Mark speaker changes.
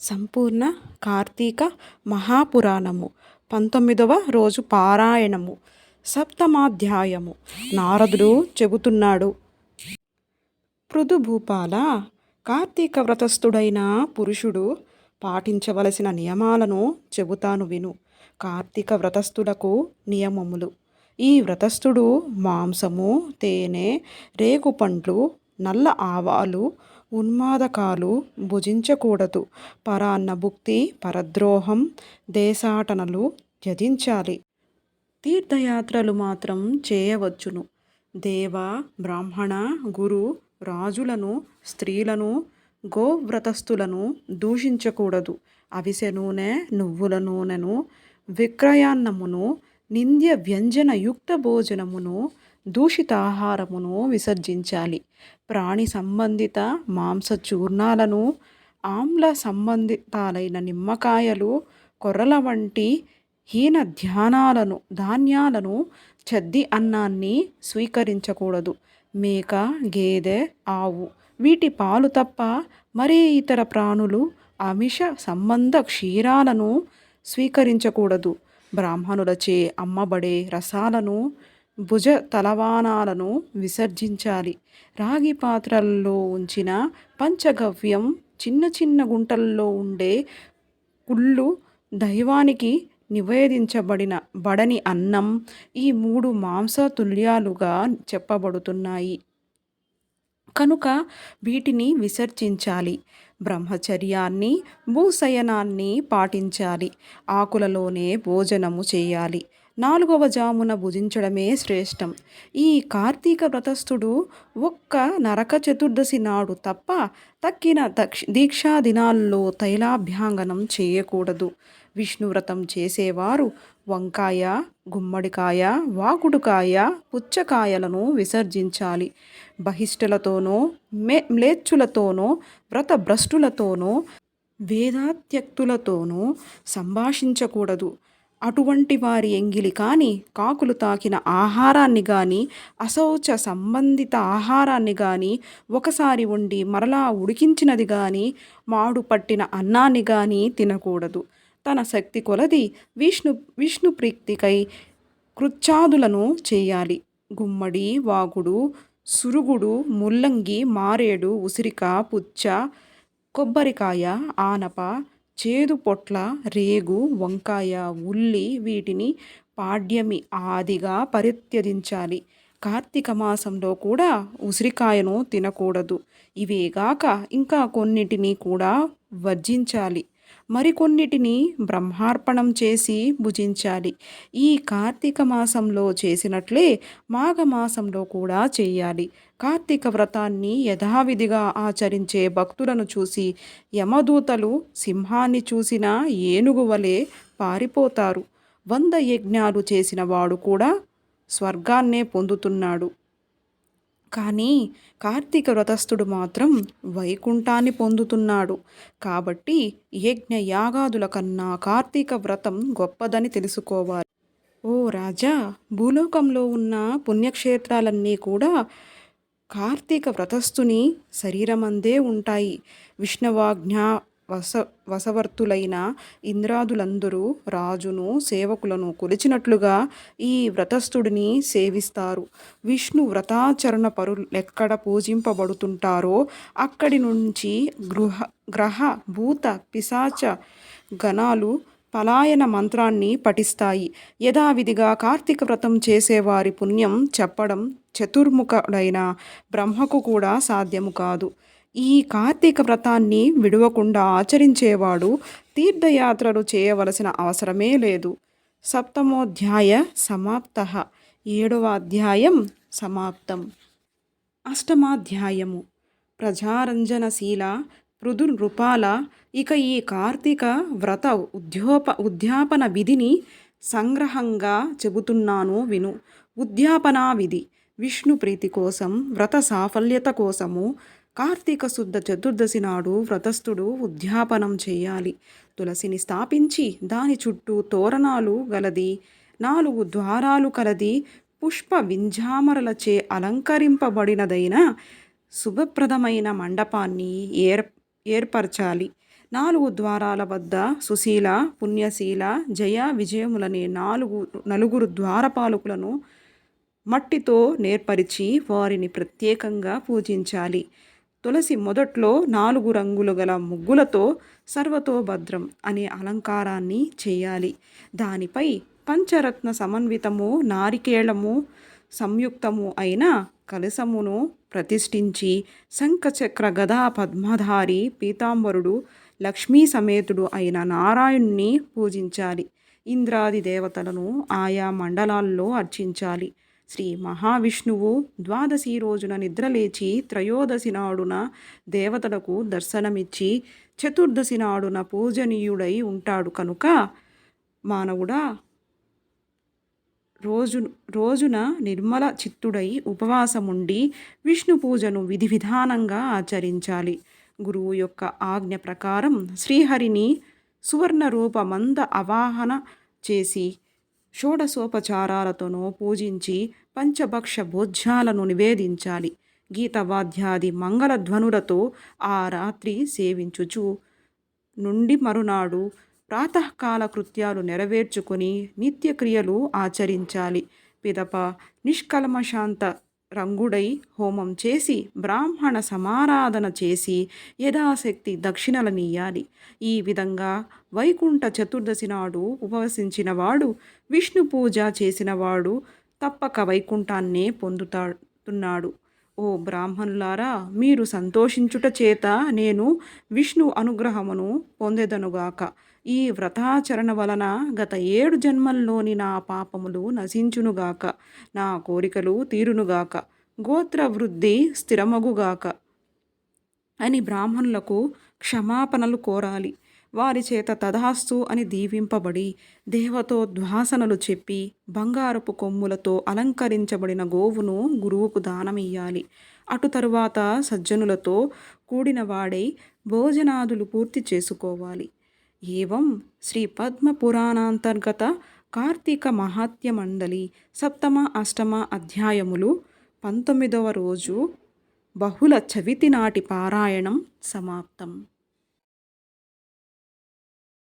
Speaker 1: సంపూర్ణ కార్తీక మహాపురాణము 19వ రోజు పారాయణము సప్తమాధ్యాయము. నారదుడు చెబుతున్నాడు. పృథుభూపాల, కార్తీక వ్రతస్థుడైన పురుషుడు పాటించవలసిన నియమాలను చెబుతాను విను. కార్తీక వ్రతస్థులకు నియమములు. ఈ వ్రతస్థుడు మాంసము, తేనె, రేగుపండ్లు, నల్ల ఆవాలు, ఉన్మాదకాలు భుజించకూడదు. పరాన్నభుక్తి, పరద్రోహం, దేశాటనలు త్యజించాలి. తీర్థయాత్రలు మాత్రం చేయవచ్చును. దేవ, బ్రాహ్మణ, గురు, రాజులను, స్త్రీలను, గోవ్రతస్థులను దూషించకూడదు. అవిసె నూనె, నువ్వుల నూనెను, విక్రయాన్నమును, నింద్య వ్యంజన యుక్త భోజనమును, దూషితాహారమును విసర్జించాలి. ప్రాణి సంబంధిత మాంస చూర్ణాలను, ఆమ్ల సంబంధితాలైన నిమ్మకాయలు, కొర్రల వంటి హీన ధాన్యాలను, చద్ది అన్నాన్ని స్వీకరించకూడదు. మేక, గేదె, ఆవు వీటి పాలు తప్ప మరే ఇతర ప్రాణులు, అమిష సంబంధ క్షీరాలను స్వీకరించకూడదు. బ్రాహ్మణులచే అమ్మబడే రసాలను, భుజ తలవానాలను విసర్జించాలి. రాగి పాత్రల్లో ఉంచిన పంచగవ్యం, చిన్న చిన్న గుంటల్లో ఉండే కుళ్ళు, దైవానికి నివేదించబడిన బడని అన్నం ఈ మూడు మాంసతుల్యాలుగా చెప్పబడుతున్నాయి కనుక వీటిని విసర్జించాలి. బ్రహ్మచర్యాన్ని, భూశయనాన్ని పాటించాలి. ఆకులలోనే భోజనము చేయాలి. 4వ జామున భుజించడమే శ్రేష్టం. ఈ కార్తీక వ్రతస్థుడు ఒక్క నరక చతుర్దశి నాడు తప్ప తక్కిన దీక్షా దినాల్లో తైలాభ్యాంగనం చేయకూడదు. విష్ణువ్రతం చేసేవారు వంకాయ, గుమ్మడికాయ, వాకుడుకాయ, పుచ్చకాయలను విసర్జించాలి. బహిష్టులతోనో, మ్లేచ్చులతోనో, వ్రతభ్రష్టులతోనో, వేదాత్యక్తులతోనో సంభాషించకూడదు. అటువంటి వారి ఎంగిలి కానీ, కాకులు తాకిన ఆహారాన్ని కానీ, అశౌచ సంబంధిత ఆహారాన్ని కానీ, ఒకసారి వండి మరలా ఉడికించినది కానీ, మాడు పట్టిన అన్నాన్ని కానీ తినకూడదు. తన శక్తి కొలది విష్ణు ప్రీతికై కృత్యాదులను చేయాలి. గుమ్మడి, వాగుడు, సురుగుడు, ముల్లంగి, మారేడు, ఉసిరిక, పుచ్చ, కొబ్బరికాయ, ఆనప, చేదు పొట్ల, రేగు, వంకాయ, ఉల్లి వీటిని పాడ్యమి ఆదిగా పరిత్యజించాలి. కార్తీక మాసంలో కూడా ఉసిరికాయను తినకూడదు. ఇవేగాక ఇంకా కొన్నిటిని కూడా వర్జించాలి. మరికొన్నిటిని బ్రహ్మార్పణం చేసి భుజించాలి. ఈ కార్తీక మాసంలో చేసినట్లే మాఘమాసంలో కూడా చేయాలి. కార్తీక వ్రతాన్ని యథావిధిగా ఆచరించే భక్తులను చూసి యమదూతలు సింహాన్ని చూసిన ఏనుగు వలె పారిపోతారు. 100 యజ్ఞాలు చేసిన వాడు కూడా స్వర్గాన్నే పొందుతున్నాడు. కానీ కార్తీక వ్రతస్థుడు మాత్రం వైకుంఠాన్ని పొందుతున్నాడు. కాబట్టి యజ్ఞ యాగాదుల కన్నా కార్తీక వ్రతం గొప్పదని తెలుసుకోవాలి. ఓ రాజా, భూలోకంలో ఉన్న పుణ్యక్షేత్రాలన్నీ కూడా కార్తీక వ్రతస్థుని శరీరమందే ఉంటాయి. విష్ణువాజ్ఞ వశవర్తులైన ఇంద్రాదులందరూ రాజును, సేవకులను కొలిచినట్లుగా ఈ వ్రతస్థుడిని సేవిస్తారు. విష్ణు వ్రతాచరణ పరులు ఎక్కడ పూజింపబడుతుంటారో అక్కడి నుంచి గ్రహ, భూత, పిశాచ గణాలు పలాయన మంత్రాన్ని పఠిస్తాయి. యథావిధిగా కార్తీక వ్రతం చేసేవారి పుణ్యం చెప్పడం చతుర్ముఖుడైన బ్రహ్మకు కూడా సాధ్యము కాదు. ఈ కార్తీక వ్రతాన్ని విడవకుండా ఆచరించేవాడు తీర్థయాత్రలు చేయవలసిన అవసరమే లేదు. సప్తమోధ్యాయ సమాప్తః. 7వ అధ్యాయం సమాప్తం. అష్టమాధ్యాయము ప్రజారంజనశీల పృథునృపాల. ఇక ఈ కార్తీక వ్రత ఉద్యాపన విధిని సంగ్రహంగా చెబుతున్నాను విను. ఉద్యాపనా విధి. విష్ణు ప్రీతి కోసం, వ్రత సాఫల్యత కోసము కార్తీక శుద్ధ చతుర్దశి నాడు వ్రతస్థుడు ఉద్యాపనం చేయాలి. తులసిని స్థాపించి దాని చుట్టూ తోరణాలు గలది, 4 ద్వారాలు కలది, పుష్ప వింజామరలచే అలంకరింపబడినదైన శుభప్రదమైన మండపాన్ని ఏర్పరచాలి. 4 ద్వారాల వద్ద సుశీల, పుణ్యశీల, జయ, విజయములనే నలుగురు ద్వారపాలకులను మట్టితో నేర్పరిచి వారిని ప్రత్యేకంగా పూజించాలి. తులసి మొదట్లో 4 రంగులు గల ముగ్గులతో సర్వతోభద్రం అనే అలంకారాన్ని చేయాలి. దానిపై పంచరత్న సమన్వితము నారికేళము సంయుక్తము అయిన కలశమును ప్రతిష్ఠించి శంఖచక్ర గదా పద్మధారి పీతాంబరుడు లక్ష్మీ సమేతుడు అయిన నారాయణుణ్ణి పూజించాలి. ఇంద్రాది దేవతలను ఆయా మండలాల్లో అర్చించాలి. శ్రీ మహావిష్ణువు ద్వాదశి రోజున నిద్రలేచి త్రయోదశి నాడున దేవతలకు దర్శనమిచ్చి చతుర్దశి నాడున పూజనీయుడై ఉంటాడు కనుక మానవుడా రోజున నిర్మల చిత్తుడై ఉపవాసముండి విష్ణు పూజను విధి విధానంగా ఆచరించాలి. గురువు యొక్క ఆజ్ఞ ప్రకారం శ్రీహరిని సువర్ణ రూప మంద ఆవాహన చేసి షోడశోపచారాలతోనూ పూజించి పంచభక్ష భోజ్యాలను నివేదించాలి. గీతవాద్యాది మంగళధ్వనులతో ఆ రాత్రి సేవించుచు నుండి మరునాడు ప్రాతకాల కృత్యాలు నెరవేర్చుకొని నిత్యక్రియలు ఆచరించాలి. పిదప నిష్కల్మషాంత రంగుడై హోమం చేసి బ్రాహ్మణ సమారాధన చేసి యథాశక్తి దక్షిణలనీయాలి. ఈ విధంగా వైకుంఠ చతుర్దశి నాడు ఉపవసించినవాడు విష్ణు పూజ చేసినవాడు తప్పక వైకుంఠాన్నే పొందుతున్నాడు. ఓ బ్రాహ్మణులారా, మీరు సంతోషించుట చేత నేను విష్ణు అనుగ్రహమును పొందెదనుగాక. ఈ వ్రతాచరణ వలన గత 7 జన్మల్లోని నా పాపములు నశించునుగాక, నా కోరికలు తీరునుగాక, గోత్ర వృద్ధి స్థిరమగుగాక అని బ్రాహ్మణులకు క్షమాపణలు కోరాలి. వారి చేత తథాస్తు అని దీవింపబడి దేవతోద్వాసనలు చెప్పి బంగారపు కొమ్ములతో అలంకరించబడిన గోవును గురువుకు దానమియ్యాలి. అటు తరువాత సజ్జనులతో కూడినవాడై భోజనాదులు పూర్తి చేసుకోవాలి. ఏవం శ్రీ పద్మ పురాణాంతర్గత కార్తీక మహాత్య మండలి సప్తమ అష్టమ అధ్యాయములు 19వ రోజు బహుళ చవితి నాటి పారాయణం సమాప్తం.